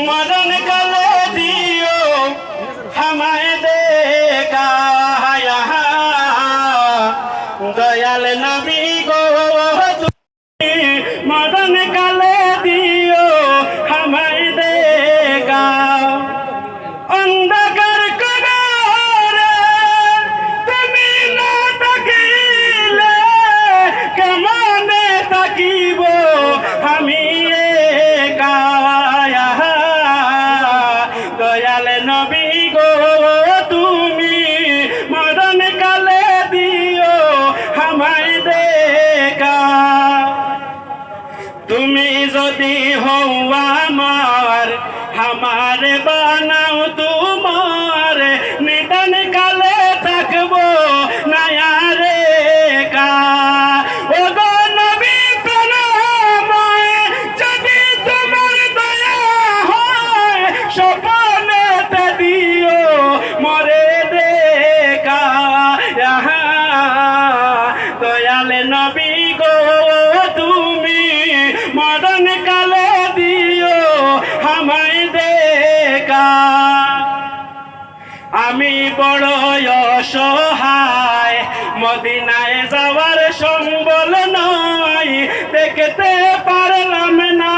मरण काले दियो हमारे देखा दयाल नबी गो मरण काले दियो हमारे देखा अंधकार कगारे তুমি না থাকিলে কেমনে থাকিব আমি একা দয়াল নবী গো তুমি মরণ কালে দিও আমায় দেখা তুমি যদি হও আমার বানাও তোমার নিদান কালে থাকবো না রে কা ও গো নবী প্রাণময় যদি তোমার দয়া হয় স্বপ্নেতে দিও মরে দেখা দয়াল নবী গো তুমি মরণ কালে দিও আমায় দেখা আমি বড় অসহায় মদিনায় যাওয়ার সম্বল নয় দেখতে পারলাম না